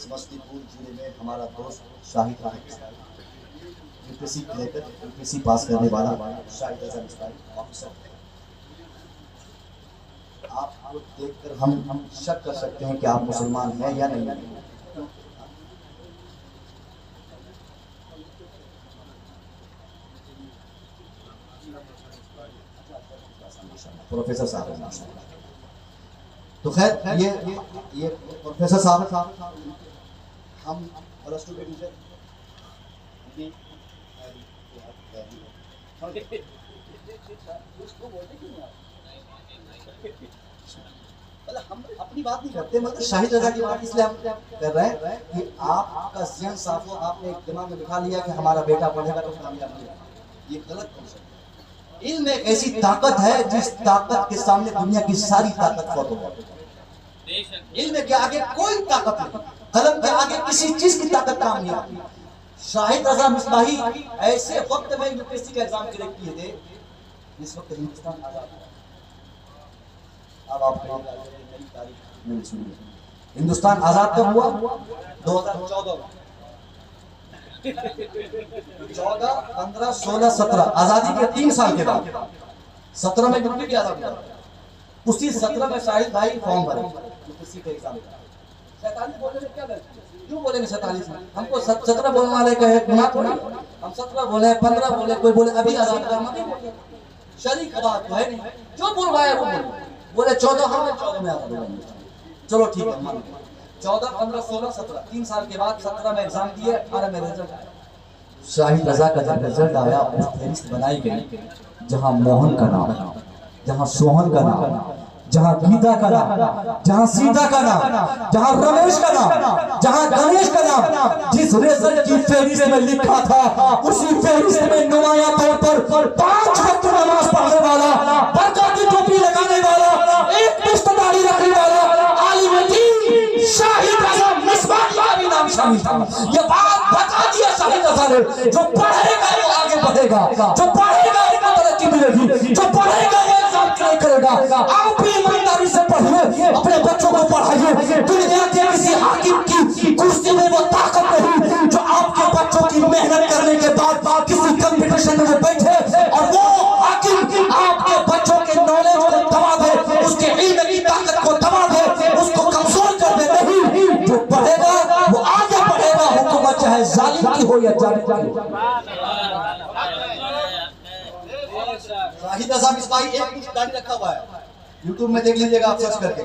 समस्तीपुर जिले में हमारा दोस्त शाहिद यूपीएससी लेकर यूपीएससी पास करने वाला शाहिद ऑफिसर। आपको देखकर हम शक कर सकते हैं कि आप मुसलमान हैं या नहीं। प्रोफेसर साहब, तो खैर ये प्रोफेसर साहब हम प्लस टू के टीचर हम अपनी बात नहीं करते, मतलब शाहिद रजा की बात इसलिए हम कर रहे हैं कि आपका ज़हन साफ हो। आपने एक दिमाग में बिठा लिया कि हमारा बेटा पढ़ेगा तो कामयाब नहीं होगा। ये गलत कॉन्सेप्ट है। इल्म एक ऐसी ताकत है जिस ताकत के सामने दुनिया की सारी ताकत फौत हो। इल्म के आगे कोई ताकत नहीं, कलम के आगे किसी चीज की ताकत काम नहीं आती। शाहिद रजा मिसबाही ऐसे वक्त में यूपीएससी का एग्जाम क्रैक किए थे जिस वक्त हिंदुस्तान आजाद था। अब आप हिंदुस्तान आजाद कब हुआ? 2014 में। 14, 15, 16, 17 आजादी के 3 साल के बाद 17 में यूपी की आजादी। उसी 17 में शाहिद भाई फॉर्म भरे यूपीएससी के एग्जाम। 47 बोलने में क्या गलती? क्यों बोलेंगे 47 में? हमको 17 बोलने वाले कहे गुनाह थोड़ी। हम 17 बोले, 15 बोले, कोई बोले अभी आजाद करना नहीं बोले, शरीक बात है नहीं। जो बोल रहा है वो बोले 14 हम 14 में आजाद होंगे। चलो ठीक है, मान 14, 15, 16, 17 3 साल के बाद 17 में एग्जाम दिए, 18 में रिजल्ट आया। शाहिद रजा का जब रिजल्ट आया उस फहरिस्त बनाई गई जहां मोहन का नाम, जहां सोहन का नाम, जहां गीता का नाम, जहां सीता का नाम, जहां रमेश का नाम, जहां गणेश का नाम, जिस रिजल्ट की फहरिस्त में लिखा था उसी फहरिस्त में नुमाया तौर पर 5 वक्त नमाज पढ़ने वाला, बरका की टोपी लगाने वाला, एक पुश्त दाढ़ी रखने वाला आलिम दीन शाहिद रजा मिसबाही का भी नाम शामिल था। ये बात बता दिया शाहिद रजा ने, जो पढ़ेगा वो आगे बढ़ेगा, जो पढ़ेगा उसको तरक्की मिलेगी, जो पढ़ेगा वो एग्जाम क्रैक करेगा। आप भी ईमानदारी से पढ़िए, अपने बच्चों को पढ़ाइए। दुनिया के किसी हाकिम की कुर्सी में वो ताकत नहीं जो आपके बच्चों की मेहनत करने के बाद किसी कंपटीशन में वो बैठे और वो हाकिम आपके बच्चों के नॉलेज को दबा दे, उसके इल्म की ताकत को दबा दे, उसको कमजोर कर दे। नहीं, जो पढ़ेगा वो आगे बढ़ेगा, हुकूमत चाहे जालिम की हो या जालिम की हो। शाहिद रजा मिसबाही एक दाढ़ी रखा हुआ है, यूट्यूब में देख लीजिएगा आप सर्च करके।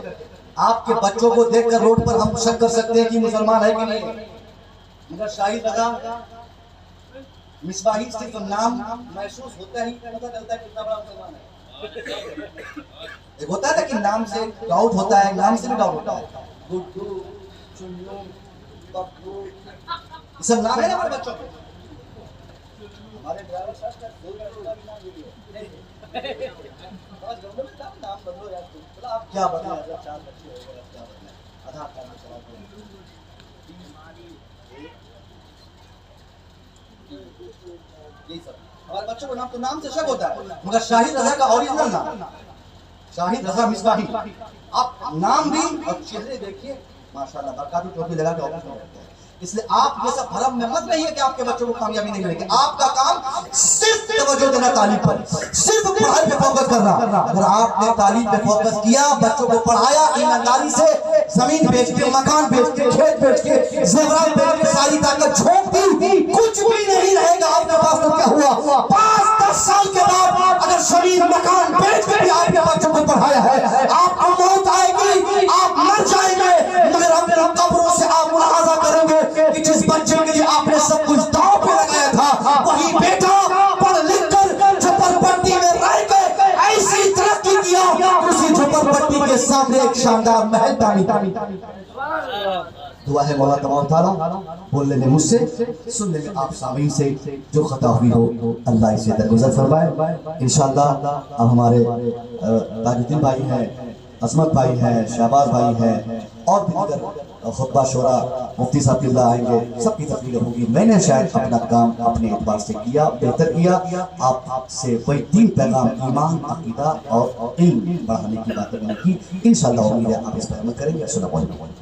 आपके बच्चों को देखकर रोड पर हम शक कर सकते हैं कि मुसलमान है कि नहीं, मगर शाहिद रजा मिसबाही सिर्फ नाम महसूस होता ही पता चलता है कितना बड़ा मुसलमान है। एक होता है ना कि नाम से डाउट होता है, नाम से भी डाउट होता है। गुड्डू, चुन्नू, पप्पू, ये सब नाम है ना हमारे बच्चों के। हमारे ड्राइवर साहब का 2 लड़कों का भी नाम ये है। आज गंदे में नाम बदलो यार, बोला आप क्या बदला, 4 बच्चे हो गए, क्या बदला, आधार कार्ड में चला गया। यही सब हमारे बच्चों को नाम तो नाम से शक होता है, मगर शाहिद रजा का ओरिजिनल नाम शाहिद रजा मिसबाही। आप नाम भी और चेहरे देखिए माशाल्लाह, बरकाती टोपी लगा के ऑफिस में रहते हैं। इसलिए आप ये सब भरम में मत रहिए कि आपके बच्चों को कामयाबी नहीं मिलेगी। आपका काम सिर्फ तवज्जो देना तालीम पर, सिर्फ पढ़ाई पे फोकस करना। अगर आपने तालीम पे फोकस किया, बच्चों को पढ़ाया ईमानदारी से, जमीन बेच के, मकान बेच के, खेत बेच के, ज़ेवरात बेच के सारी ताकत झोंक दी, कुछ भी नहीं रहेगा आपके पास। तो क्या हुआ? 5-10 साल के बाद अगर जमीन मकान बेच के भी आपके बच्चों को पढ़ाया है, आपको मौत आएगी, आप मर जाएंगे, मगर अपने कब्रों से आप मुलाहाजा करेंगे कि जिस बच्चे के लिए आपने सब कुछ दांव पे लगाया था, वही बेटा पढ़ लिख कर झोपड़पट्टी में रह के ऐसी तरक्की किया, उसी झोपड़पट्टी के सामने एक शानदार महल तामीर। दुआ है मौला तबारक तआला बोलने में मुझसे, सुनने में आप सामीन से जो खता हुई हो अल्लाह इसे दरगुजर फरमाए। इंशाअल्लाह अब हमारे ताजुद्दीन भाई हैं, अजमत भाई हैं, शहबाज भाई हैं और भी अगर खुतबा शोरा मुफ्ती साहब किल्ला आएंगे, सबकी तकरीर होगी। मैंने शायद अपना काम अपने एतबार से किया, बेहतर किया। आपसे वही 3 पैगाम ईमान, अकीदा और इल्म बढ़ाने की बातें मैंने की। इंशाअल्लाह उम्मीद है आप इस पर अमल करेंगे। अस्सलाम वालेकुम।